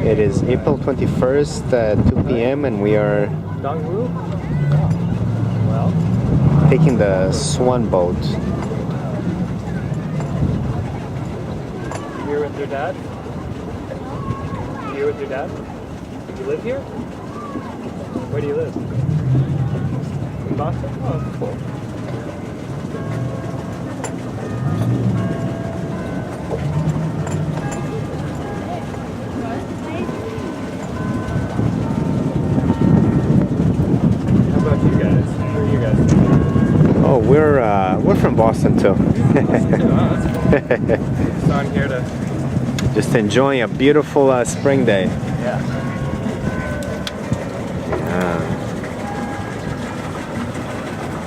It is April 21st at 2 p.m. and we are taking the Swan boat. You here with your dad? You here with your dad? You live here? Where do you live? In Boston? Oh, cool. Oh, we're from Boston too. So I'm here to just enjoying a beautiful spring day. Yeah.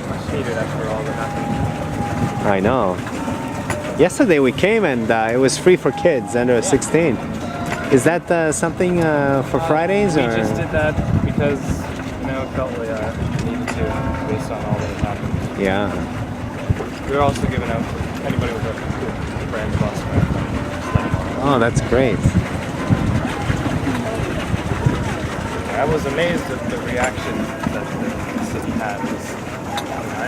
Much needed after all that happened. I know. Yesterday we came and it was free for kids under 16. Is that something for Fridays? We or? just did that because it felt like needed to based on all that has happened. Yeah. We were also giving out to anybody with a brand bus. Oh, that's great. I was amazed at the reaction that the city had.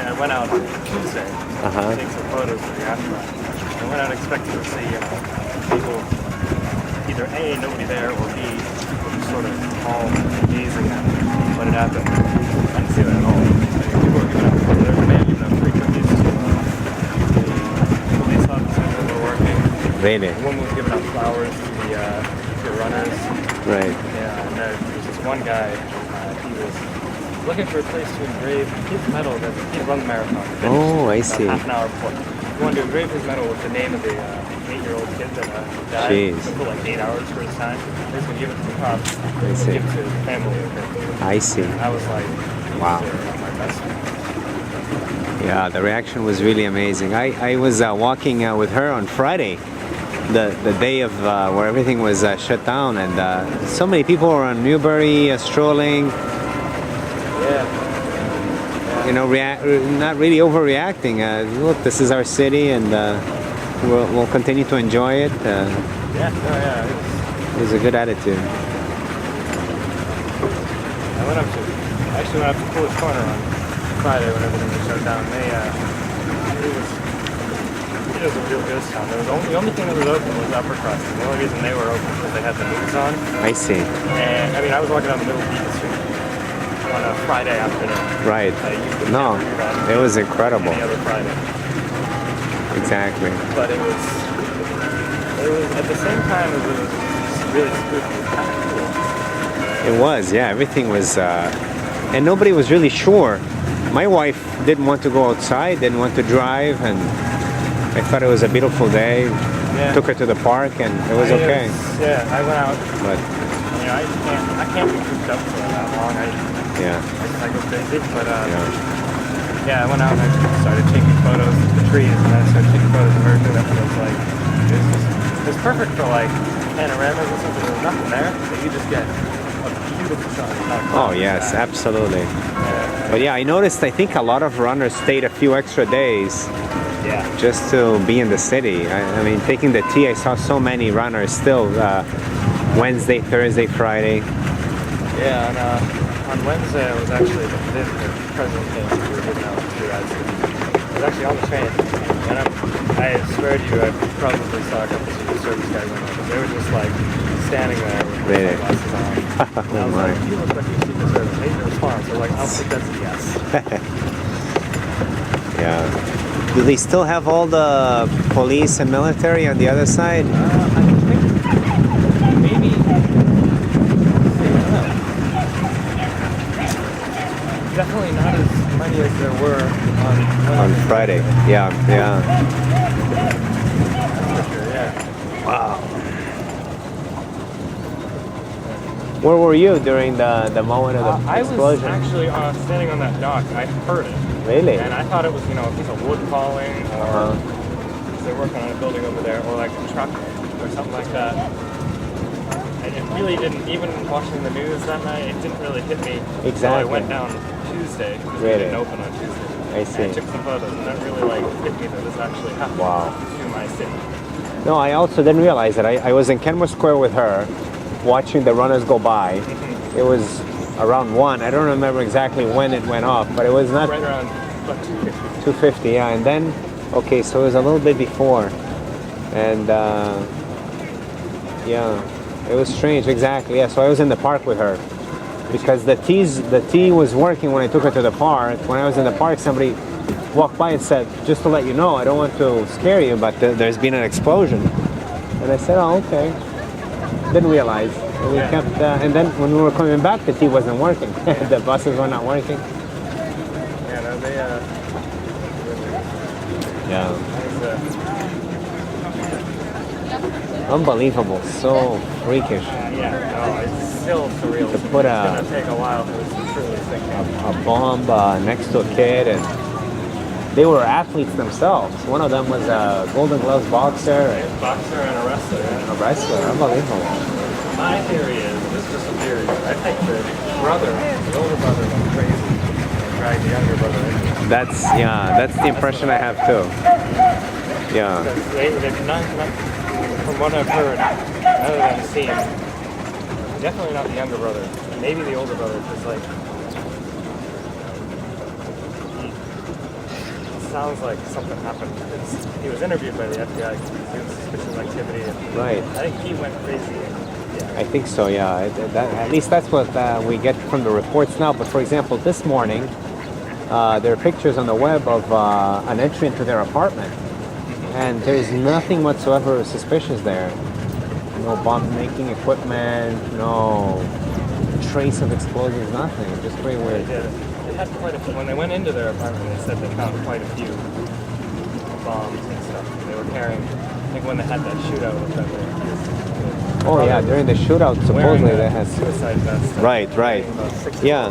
I went out on Tuesday to take some photos of the aftermath. I went out expecting to see people, either A, nobody there, or B, people just sort of all gazing at what had happened. I didn't see that at all. People were giving out photos. There were giving out free cookies to the police officers that were working. Really? One was giving out flowers to the runners. Right. Yeah, and there was this one guy, he was looking for a place to engrave his medal that he run the marathon. Oh, I see. Half an hour before. He wanted to engrave his medal with the name of the 8-year-old kid that died. Jeez. For like 8 hours for his time. He was going to give it to the cops. I see. Give it to his family. I see. I was like, wow. My best. Yeah, the reaction was really amazing. I was walking with her on Friday, the day of where everything was shut down, and so many people were on Newbury strolling. Yeah. Not really overreacting. Look, this is our city, and we'll continue to enjoy it. It was a good attitude. I actually went up to Coolidge Corner on Friday when everything was shut down. It was a real ghost town. The only thing that was open was Upper Crust. The only reason they were open was they had the movies on. I see. And I was walking down the middle of Beacon Street on a Friday afternoon. Right. No, it was incredible. Any other Friday. Exactly. But it was at the same time as it was really spooky. It was kind of cool. It was, yeah. Everything was, and nobody was really sure. My wife didn't want to go outside, didn't want to drive, and I thought it was a beautiful day. Yeah. Took her to the park, and it was okay. I went out. But I can't be cooped up for that long. I go crazy. But I went out and I started taking photos of the trees, and then I started taking photos of her too. That was like, it was perfect for like panoramas and stuff. There was nothing there, but you just get a beautiful shot. Oh yes, absolutely. But yeah, I noticed. I think a lot of runners stayed a few extra days. Yeah. Just to be in the city. I mean, taking the T, I saw so many runners still. Wednesday, Thursday, Friday. Yeah, and on Wednesday I was actually the president came. We were giving out two rides. I was actually on the train, and I swear to you, I probably saw a couple of Secret Service guys on because they were just like standing there with their glasses on. And I was like, "You look like you're Secret Service." Maybe your response. They're like, "I'll think that's a yes." Yeah. Do they still have all the police and military on the other side? I think maybe. Definitely not as many as there were on Friday. Yeah. For sure, yeah. Wow. Where were you during the moment of the explosion? I was actually standing on that dock. I heard it. Really? And I thought it was, a piece of wood falling, or they're working on a building over there, or like a truck or something like that. And it really didn't, even watching the news that night, it didn't really hit me. Exactly. So I went down Tuesday, because we didn't open on Tuesday. I see. And I took some photos, and that really hit me that this actually happened to my city. No, I also didn't realize that. I was in Kenmore Square with her, watching the runners go by. It was around 1. I don't remember exactly when it went off, but it was not right around about 2:50. 2:50. Yeah, and then okay, so it was a little bit before, and yeah, it was strange. Exactly. Yeah, so I was in the park with her because the T was working when I took her to the park. When I was in the park, somebody walked by and said, "Just to let you know, I don't want to scare you, but there's been an explosion." And I said, "Oh, okay." Didn't realize. And we kept, and then when we were coming back, the T wasn't working. The buses were not working. Yeah, no, they Yeah. Unbelievable. So freakish. yeah, no, it's still surreal. To To put me. It's gonna take a while for this to truly sink in. a bomb next to a kid, and they were athletes themselves. One of them was a Golden Gloves boxer, A boxer and a wrestler. Yeah. a wrestler. Unbelievable. My theory is, this is just a theory, I think the older brother went crazy and dragged the younger brother in. That's the impression I have too. Yeah. Because they've not, from what I've heard, other than seen, definitely not the younger brother. Maybe the older brother, because like, it sounds like something happened. He was interviewed by the FBI because he was doing suspicious activity. And Right. I think he went crazy. Yeah. I think so, yeah. At least that's what we get from the reports now. But for example, this morning, there are pictures on the web of an entry into their apartment. And there's nothing whatsoever suspicious there. No bomb-making equipment, no trace of explosives, nothing. Just very weird. They had quite a few. When they went into their apartment, they said they found quite a few bombs and stuff. They were carrying, I think when they had that shootout with them, Oh yeah, during the shootout, supposedly they had. suicide vest. Right. Yeah.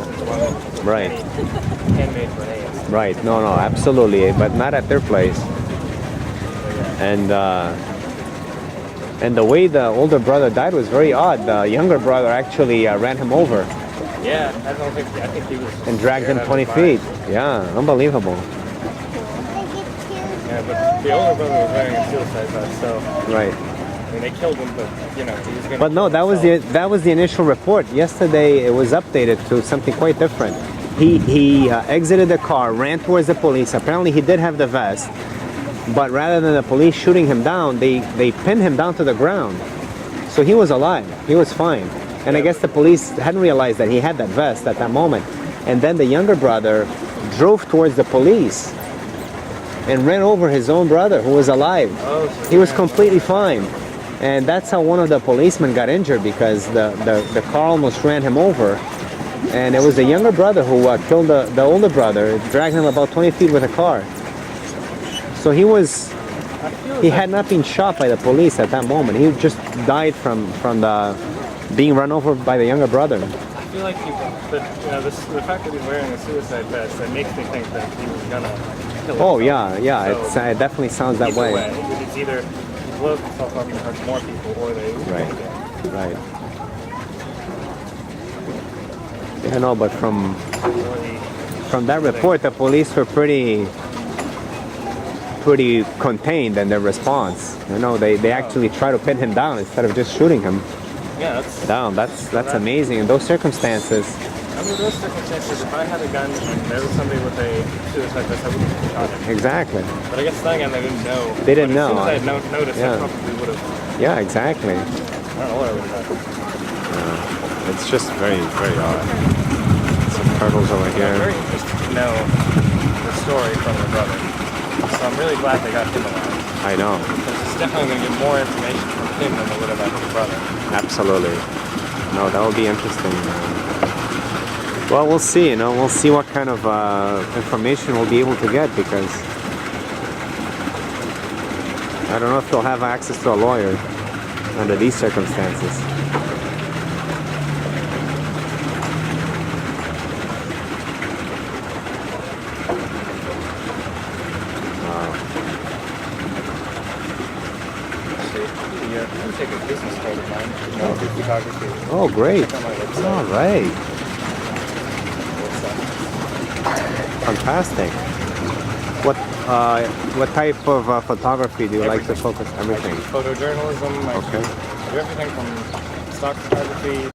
Right. Handmade grenades. Right. No, absolutely. But not at their place. And the way the older brother died was very odd. The younger brother actually ran him over Yeah, I think he was. and dragged him scared 20 out of his feet. mind. Yeah, unbelievable. Yeah, but the older brother was wearing a suicide vest, so Right. I mean they killed him, but he was gonna. But no, that was the initial report. Yesterday it was updated to something quite different. He exited the car, ran towards the police. Apparently he did have the vest, but rather than the police shooting him down, they pinned him down to the ground. So he was alive. He was fine. And I guess the police hadn't realized that he had that vest at that moment. And then the younger brother drove towards the police and ran over his own brother who was alive. Oh, He was completely fine. And that's how one of the policemen got injured, because the car almost ran him over. And it was the younger brother who killed the older brother, dragged him about 20 feet with a car. So he had not been shot by the police at that moment. He just died from being run over by the younger brother. I feel like the fact that he's wearing a suicide vest, that makes me think that he was gonna kill himself. Oh yeah. So, It definitely sounds that either way. It's either he blows himself up and hurts more people, or they Right. Yeah, no, but from that report, the police were pretty contained in their response. They actually try to pin him down instead of just shooting him Yeah, that's down. That's amazing. In those circumstances, under those circumstances, if I had a gun and there was somebody with a suicide vest, I wouldn't have shot him. exactly. But I guess then again, they didn't know. They didn't But know. As soon as I had noticed, Yeah. I probably would have. Yeah, exactly. I don't know what I would have done. It's just very, very odd. Some turtles over I'm here. very interested to know the story from the brother. So I'm really glad they got him alive. I know. Because it's definitely going to get more information from him than they would have had his brother. Absolutely. No, that would be interesting. Well, we'll see. We'll see what kind of information we'll be able to get, because I don't know if they'll have access to a lawyer under these circumstances. I'm take a business card of mine. Photography. Oh, great. Check on my website. All right. Fantastic. What type of photography do you like to focus? Everything. Photojournalism. Okay. do everything from stock photography